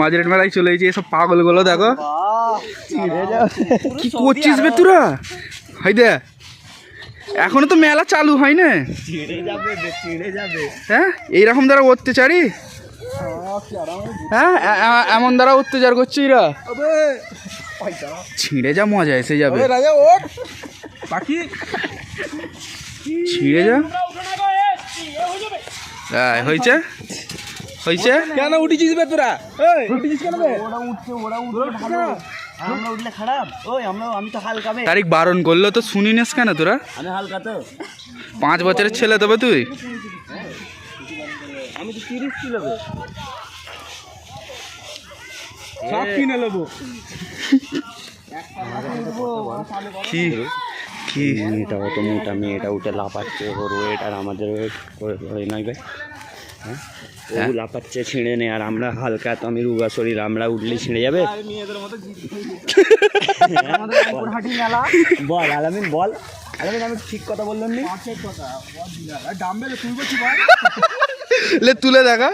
মাঝের মেলায় চলে এসেছি, এসব পাগলগুলো দেখো কি করছিস বে তোরা। হাই দে, এখনো তো মেলা চালু হয় না। হ্যাঁ এইরকম দ্বারা অত্যাচারী, হ্যাঁ এমন দ্বারা অত্যাচার করছে এরা। ছিঁড়ে যা, মজা এসে যাবে, ছিঁড়ে যা। হয়েছে হয়েছে, কেন উঠেছিস বে তোরা? উঠেছিস কেন বে? আমরা উঠলে খারাপ। ওই আমি তো হালকা বে। তারিখ বারণ করলো তো শুনিনিস কেন তোরা? আমি হালকা তো। 5 বছরের ছেলে তবে তুই। আমি তো 30 কিলো বে। সব কিনে নেবো। কি কি এটা অত মোটা মেয়েটা উঠে লাফাচ্ছে, ওর ওয়েট আর আমাদের ওয়েট নয় ভাই। হ্যাঁ ও লাফাচ্ছে, ছিঁড়ে নে, আর আমরা হালকা, তো আমি রুগা শরীর, আমরা উঠলে ছিঁড়ে যাবে। বল আলামিন, বল আলামিন, আমি ঠিক কথা বললাম নি? লে তুলে দেখা,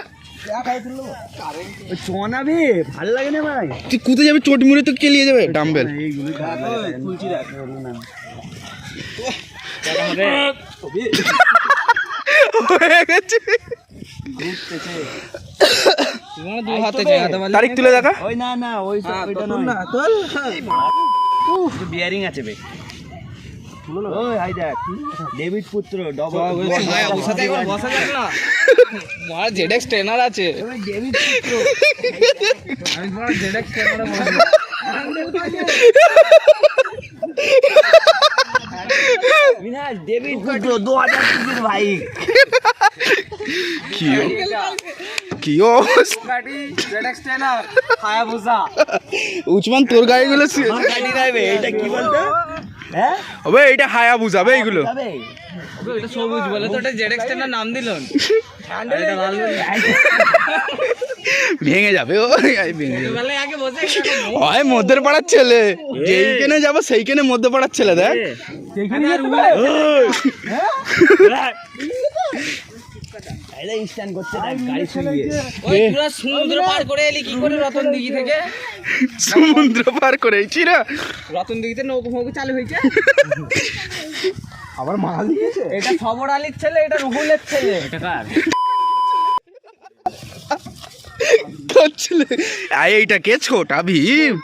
চনাবে ভাল লাগে না ভাই। তুই কোথায় যাবি? চোট মুড়ে তো কেলিয়ে যাবে ডাম্বেল। হয়ে গেছে। তারিখ তুলে দেখা। ওই না না, ওই বিয়ারিং আছে বে। ওই হাই দেখ, ডেভিড পুত্র ডবল জেডএক্স ট্রেনার আছে। ডেভিড পুত্র, আমি জেডএক্স ট্রেনারে বসে বিনাশ, ডেভিড পুত্র 2000 ভাই। কি কি অবস্থা? ZX trainer Hayabusa. উচমান তোর গাড়িগুলো আমার গাড়ি যাবে, এটা কি বলতো? হ্যাঁ হবে, এটা হায়া বুঝাবে এইগুলো। যাবে এটা সবুজ বলে তো, এটা জেডএক্স ট্রেনার নাম দিলেন। এটা লাল ভেঙে যাবে, ও ভেঙে যাবে। বলে আগে বসে হয় মধ্যের পাড়ার ছেলে, যেইখানে যাবো সেইখানে মধ্যে পাড়ার ছেলে। দেখ এটা স্ট্যান্ড করছে, দেখ গাড়ি শুনিয়ে। ওই পুরো সমুদ্র পার করে এলি কি করে রতন দিঘি থেকে? সমুদ্র পার করেছি না, রতন দিঘিতে নৌকো ফৌকো চালু হয়েছে। আবার মাল দিয়েছে। এটা খবর আলীর ছেলে, এটা রুহুলের ছেলে। এটা কার? ছেলে এইটা কে? ছোটা ভীম।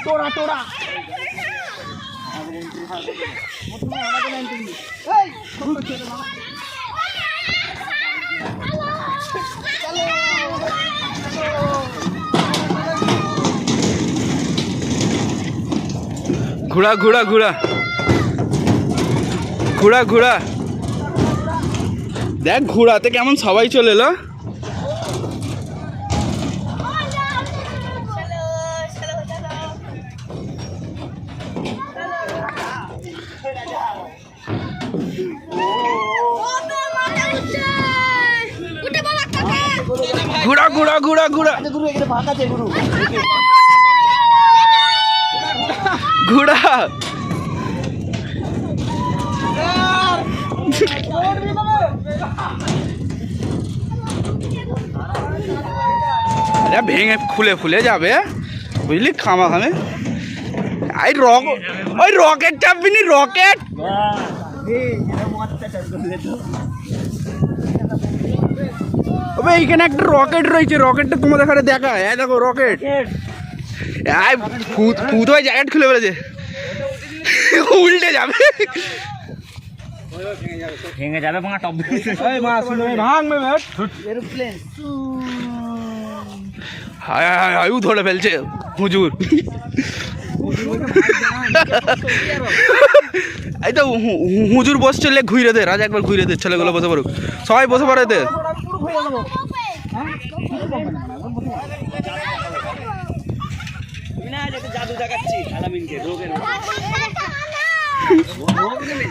তোরা তোরা ঘোড়া ঘোড়া ঘোড়া ঘোড়া ঘোড়া, দেখ ঘোড়াতে কেমন সবাই চলে এলো। ঘোড়া ঘোড়া ঘোড়া ঘোড়া ঘোড়া, ভেঙে খুলে ফুলে যাবে বুঝলি, খামা খামে। ওই রকেট চাপবি নি, রকেট। এইখানে একটা রকেট রয়েছে, রকেটটা তোমাদের ঘরে দেখা। দেখো রকেট, ফুট ওই জ্যাকেট খুলে ফেলেছে, উল্টে যাবে, ভেঙে যাবে ভাঙা টপ। এরোপ্লেন হায় হায় হায়, ধরে ফেলছে হুজুর। এই তো হুজুর বসছে, ঘুরে দে রাজা, একবার ঘুরে দে, ছেলেগুলো বসে পড়ুক, সবাই বসে পড়ে দে। জাদু দেখাচ্ছি আলামিনকে, রোগের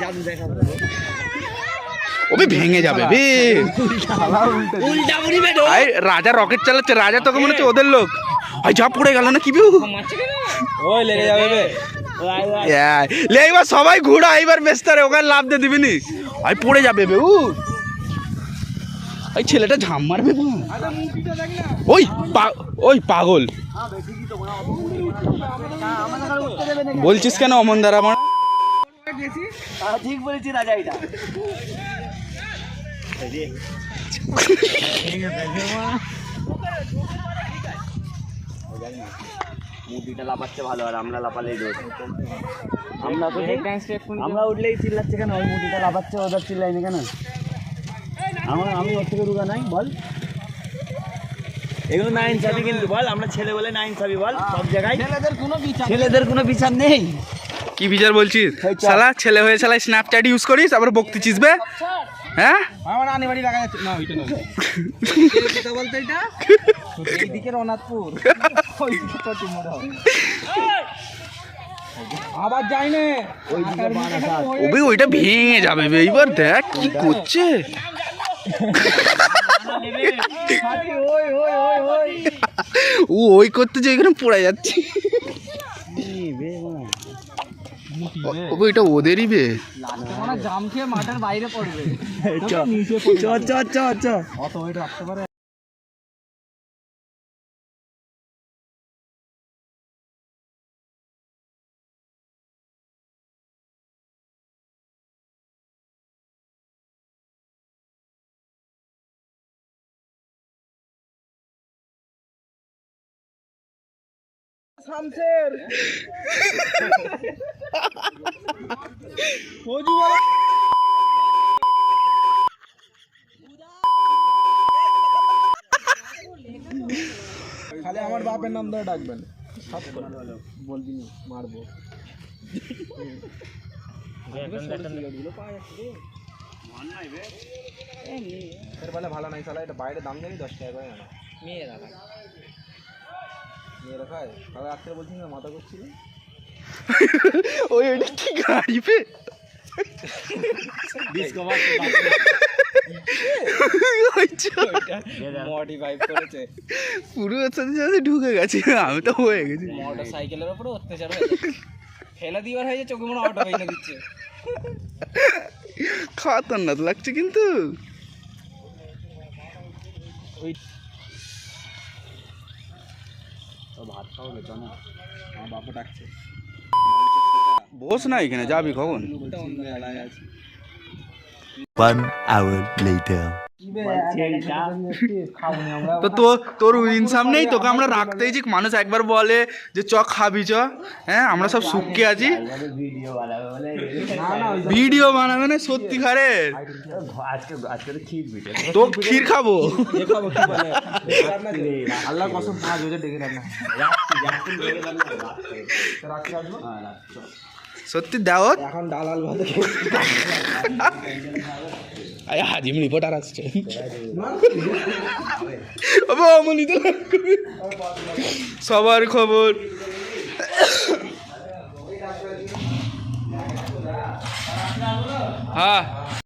জাদু দেখাবো। ওবে ভেঙে যাবে বে, উল্টা উড়িবে। রাজা রকেট চালাচ্ছে, রাজা তোকে মনে হচ্ছে ওদের লোক। যা পড়ে গেল না কি? ওই লেগে যাবে বে। লে এবার সবাই ঘোড়া এইবার ব্যস্ত রে, ওখানে লাভ দিয়ে দিবি নি, ভাই পড়ে যাবে বেউ। ওই ছেলেটা ঝাম মারবে না। ওই ওই পাগল বলছিস কেন অমন দ্বারা আমার? ঠিক বলেছি রাজা এটা। মুদিটা লাপাচ্ছে ভালো, আর আমরা লাপালেই দোষ। আমরা উঠলেই চিল্লাচ্ছে কেন? ওই মুদিটা লাপাচ্ছে, ওদের চিল্লাইনি কেন? আমি ওর থেকে রুগা নাই বল? এগুলো না ইনসাফি কিন্তু বল, আমরা ছেলে বলে না ইনসাফি বল সব জায়গায়। ছেলেদের কোনো বিচার নেই। কি বিচার বলছিস শালা? ছেলে হয়ে শালা স্ন্যাপচ্যাট ইউজ করিস, আবার বকতে চিসবে? হ্যাঁ আমার আনি বাড়ি লাগা যাচ্ছে না, ওইটা না কথা বলতে, এটা এইদিকে রনাথপুর, ওইদিকে তো টিমোর হবে। আবার যাই না ওবে, ওইটা ভেঙে যাবে বে। এইবার দেখ কি করছে। ও ওই করতে যে এখানে পড়ে যাচ্ছে। ওবে এটা ওদেরই বে। জাম খেয়ে মাঠের বাইরে পড়বে। অত ওইটা রাখতে পারে। শামসের খালি আমার বাপের নাম ধরে ডাকবেন, বলবি মারবো। ভালো নাই শালা, এটা বাইরে দাম জানি 10 টাকা করে না। মেয়েরা খায়, তাহলে রাত্রে বলছি না মাথা করছিল। ওই ওইটা কি গাড়ি পে মডিফাই করেছে পুরো সাথে সাথে ঢুকে গেছে। আমি তো হয়ে গেছি মোটর সাইকেলের উপরে অত্যাচার হয়ে ফেলে দিবার হয়েছে, চোখে মনে অটো ফেলে দিচ্ছে। খতরনাক লাগছে কিন্তু। ভাত খাওয়া বেচো না, আমার বাবা ডাকছে। বস না এখানে, যাবি কখন? 1 hour later. তো তোর ইনসাম নেই? তোকে আমরা রাখতেই যে মানুষ একবার বলে যে চ খাবি চ, হ্যাঁ আমরা সব সুখে আছি। ভিডিও বানাবে না সত্যিকারের? তো ক্ষীর খাবো। আল্লাহ কসম 5 বছর ডেকে রাখনা। সত্যি দাওয়াত এখন ডালাল ভাত হাজিম রিপোর্টার আসছে। সবার খবর। হ্যাঁ